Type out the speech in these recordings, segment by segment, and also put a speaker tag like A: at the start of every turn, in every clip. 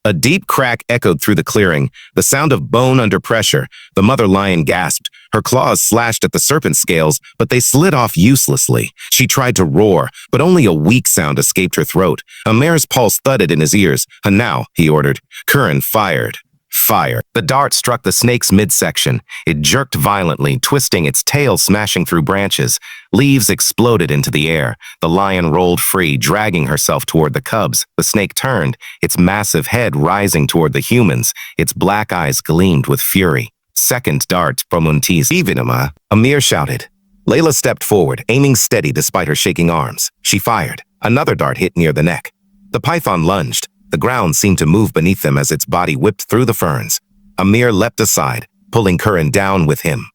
A: A deep crack echoed through the clearing, the sound of bone under pressure. The mother lion gasped. Her claws slashed at the serpent scales, but they slid off uselessly. She tried to roar, but only a weak sound escaped her throat. Immerse's pulse thudded in his ears. "And now," he ordered. Curran fired. Fire. The dart struck the snake's midsection. It jerked violently, twisting, its tail smashing through branches. Leaves exploded into the air. The lion rolled free, dragging herself toward the cubs. The snake turned, its massive head rising toward the humans. Its black eyes gleamed with fury. "Second dart, promontis evenima," Immerse shouted. Layla stepped forward, aiming steady despite her shaking arms. She fired. Another dart hit near the neck. The python lunged. The ground seemed to move beneath them as its body whipped through the ferns. Immerse leapt aside, pulling Curran down with him.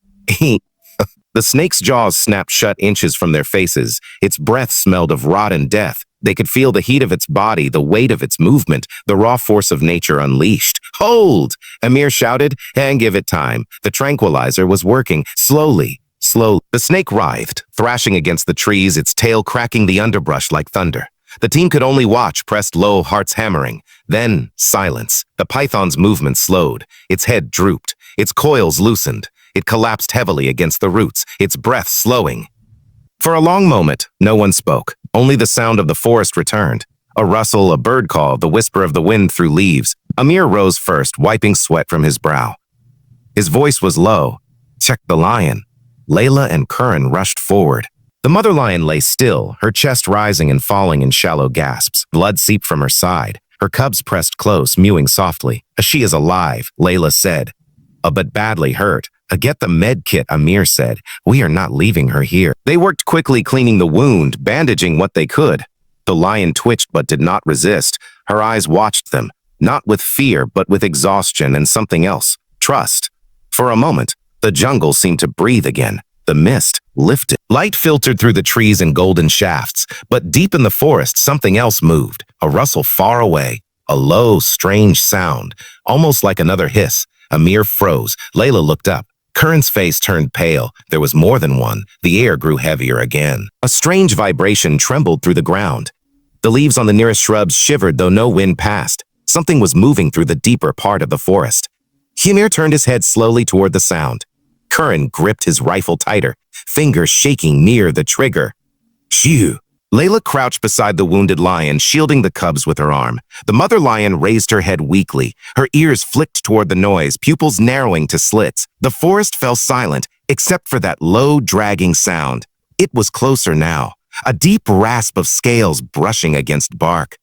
A: The snake's jaws snapped shut inches from their faces. Its breath smelled of rot and death. They could feel the heat of its body, the weight of its movement, the raw force of nature unleashed. "Hold!" Immerse shouted, "and give it time." The tranquilizer was working, slowly. The snake writhed, thrashing against the trees, its tail cracking the underbrush like thunder. The team could only watch, pressed low, hearts hammering. Then, silence. The python's movement slowed. Its head drooped. Its coils loosened. It collapsed heavily against the roots, its breath slowing. For a long moment, no one spoke. Only the sound of the forest returned. A rustle, a bird call, the whisper of the wind through leaves. Immerse rose first, wiping sweat from his brow. His voice was low. "Check the lion." Layla and Curran rushed forward. The mother lion lay still, her chest rising and falling in shallow gasps. Blood seeped from her side. Her cubs pressed close, mewing softly. "She is alive," Layla said. But badly hurt." "Get the med kit," Immerse said. "We are not leaving her here." They worked quickly, cleaning the wound, bandaging what they could. The lion twitched but did not resist. Her eyes watched them, not with fear, but with exhaustion and something else. Trust. For a moment, the jungle seemed to breathe again. The mist lifted. Light filtered through the trees in golden shafts, but deep in the forest, something else moved. A rustle far away. A low, strange sound, almost like another hiss. Immerse froze. Layla looked up. Curran's face turned pale. There was more than one. The air grew heavier again. A strange vibration trembled through the ground. The leaves on the nearest shrubs shivered, though no wind passed. Something was moving through the deeper part of the forest. Immerse turned his head slowly toward the sound. Curran gripped his rifle tighter, fingers shaking near the trigger. Phew! Layla crouched beside the wounded lion, shielding the cubs with her arm. The mother lion raised her head weakly. Her ears flicked toward the noise, pupils narrowing to slits. The forest fell silent, except for that low, dragging sound. It was closer now, a deep rasp of scales brushing against bark.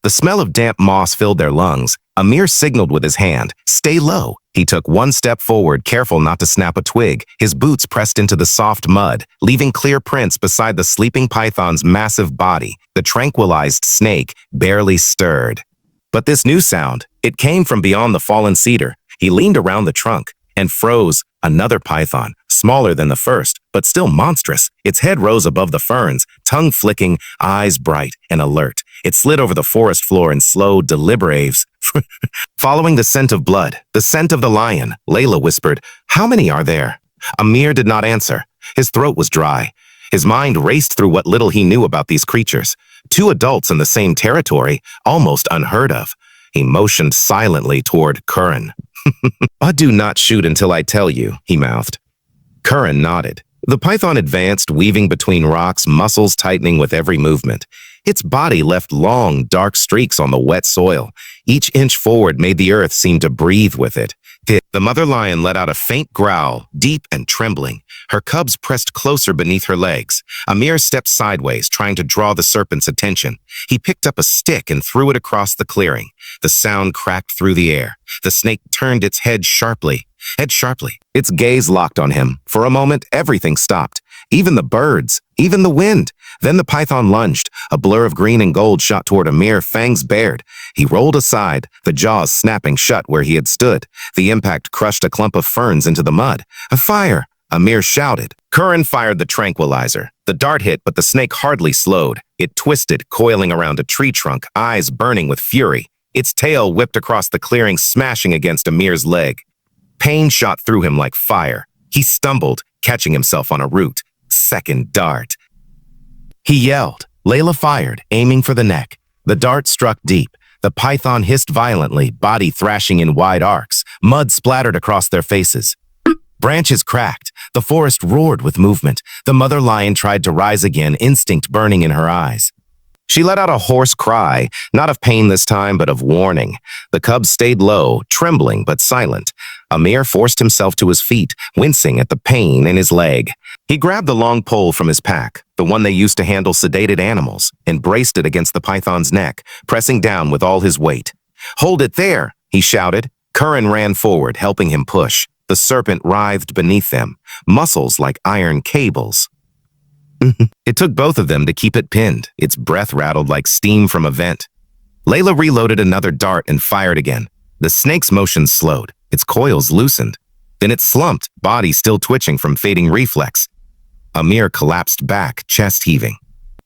A: The smell of damp moss filled their lungs. Immerse signaled with his hand, "Stay low." He took one step forward, careful not to snap a twig. His boots pressed into the soft mud, leaving clear prints beside the sleeping python's massive body. The tranquilized snake barely stirred. But this new sound, it came from beyond the fallen cedar. He leaned around the trunk and froze. Another python, smaller than the first, but still monstrous. Its head rose above the ferns, tongue flicking, eyes bright and alert. It slid over the forest floor in slow, deliberate following the scent of blood, the scent of the lion. Layla whispered, "How many are there?" Immerse did not answer. His throat was dry. His mind raced through what little he knew about these creatures. 2 adults in the same territory, almost unheard of. He motioned silently toward Curran. "Do not shoot until I tell you," he mouthed. Curran nodded. The python advanced, weaving between rocks, muscles tightening with every movement. Its body left long, dark streaks on the wet soil. Each inch forward made the earth seem to breathe with it. The mother lion let out a faint growl, deep and trembling. Her cubs pressed closer beneath her legs. Immerse stepped sideways, trying to draw the serpent's attention. He picked up a stick and threw it across the clearing. The sound cracked through the air. The snake turned its head sharply. Its gaze locked on him. For a moment, everything stopped. Even the birds, even the wind. Then the python lunged. A blur of green and gold shot toward Immerse, fangs bared. He rolled aside, the jaws snapping shut where he had stood. The impact crushed a clump of ferns into the mud. "A fire!" Immerse shouted. Curran fired the tranquilizer. The dart hit, but the snake hardly slowed. It twisted, coiling around a tree trunk, eyes burning with fury. Its tail whipped across the clearing, smashing against Immerse's leg. Pain shot through him like fire. He stumbled, catching himself on a root. Second dart. He yelled. Layla fired, aiming for the neck. The dart struck deep. The python hissed violently, body thrashing in wide arcs. Mud splattered across their faces. Branches cracked. The forest roared with movement. The mother lion tried to rise again, instinct burning in her eyes. She let out a hoarse cry, not of pain this time, but of warning. The cubs stayed low, trembling but silent. Amir forced himself to his feet, wincing at the pain in his leg. He grabbed the long pole from his pack, the one they used to handle sedated animals, and braced it against the python's neck, pressing down with all his weight. "Hold it there," he shouted. Curran ran forward, helping him push. The serpent writhed beneath them, muscles like iron cables. It took both of them to keep it pinned. Its breath rattled like steam from a vent. Layla reloaded another dart and fired again. The snake's motion slowed. Its coils loosened. Then it slumped, body still twitching from fading reflex. Amir collapsed back, chest heaving.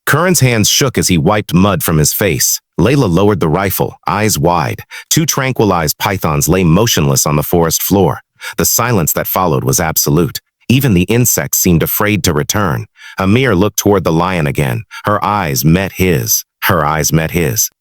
A: Curran's hands shook as he wiped mud from his face. Layla lowered the rifle, eyes wide. Two tranquilized pythons lay motionless on the forest floor. The silence that followed was absolute. Even the insects seemed afraid to return. Amir looked toward the lion again. Her eyes met his.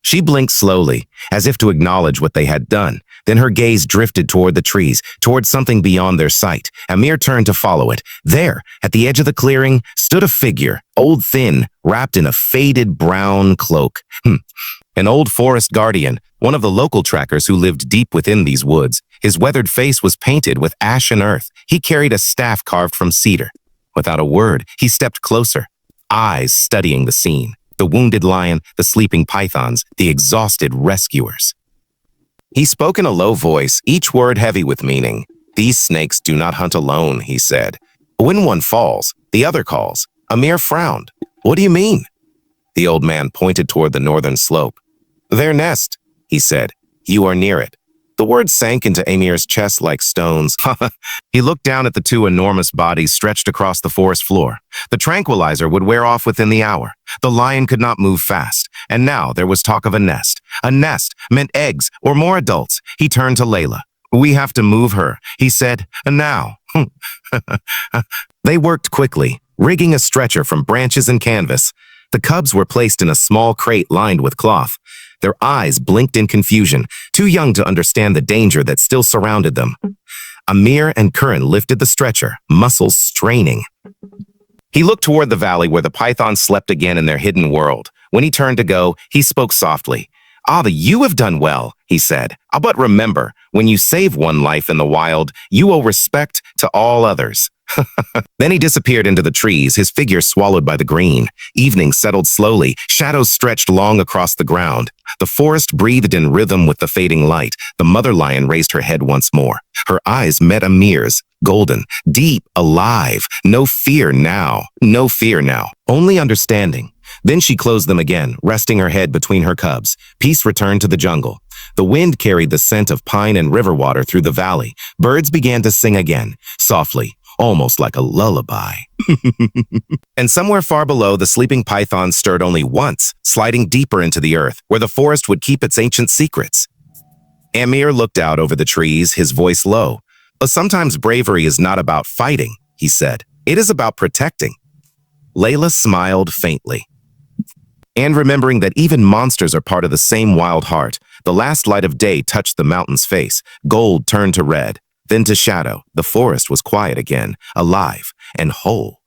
A: She blinked slowly, as if to acknowledge what they had done. Then her gaze drifted toward the trees, toward something beyond their sight. Amir turned to follow it. There, at the edge of the clearing, stood a figure, old thin, wrapped in a faded brown cloak. An old forest guardian, one of the local trackers who lived deep within these woods. His weathered face was painted with ash and earth. He carried a staff carved from cedar. Without a word, he stepped closer, eyes studying the scene. The wounded lion, the sleeping pythons, the exhausted rescuers. He spoke in a low voice, each word heavy with meaning. "These snakes do not hunt alone," he said. "When one falls, the other calls." Amir frowned. "What do you mean?" The old man pointed toward the northern slope. "Their nest," he said. "You are near it." The words sank into Amir's chest like stones. He looked down at the two enormous bodies stretched across the forest floor. The tranquilizer would wear off within the hour. The lion could not move fast. And now there was talk of a nest. A nest meant eggs or more adults. He turned to Layla. "We have to move her," he said. "And now." They worked quickly, rigging a stretcher from branches and canvas. The cubs were placed in a small crate lined with cloth. Their eyes blinked in confusion, too young to understand the danger that still surrounded them. Amir and Curran lifted the stretcher, muscles straining. He looked toward the valley where the pythons slept again in their hidden world. When he turned to go, he spoke softly. "Ava, you have done well," he said. "But remember, when you save one life in the wild, you owe respect to all others." Then he disappeared into the trees, his figure swallowed by the green. Evening settled slowly, shadows stretched long across the ground. The forest breathed in rhythm with the fading light. The mother lion raised her head once more. Her eyes met Amir's, golden, deep, alive. No fear now, only understanding. Then she closed them again, resting her head between her cubs. Peace returned to the jungle. The wind carried the scent of pine and river water through the valley. Birds began to sing again, softly, almost like a lullaby. And somewhere far below, the sleeping python stirred only once, sliding deeper into the earth, where the forest would keep its ancient secrets. Amir looked out over the trees, his voice low. "Sometimes bravery is not about fighting," he said. "It is about protecting." Layla smiled faintly. And remembering that even monsters are part of the same wild heart, the last light of day touched the mountain's face. Gold turned to red, then to shadow. The forest was quiet again, alive and whole.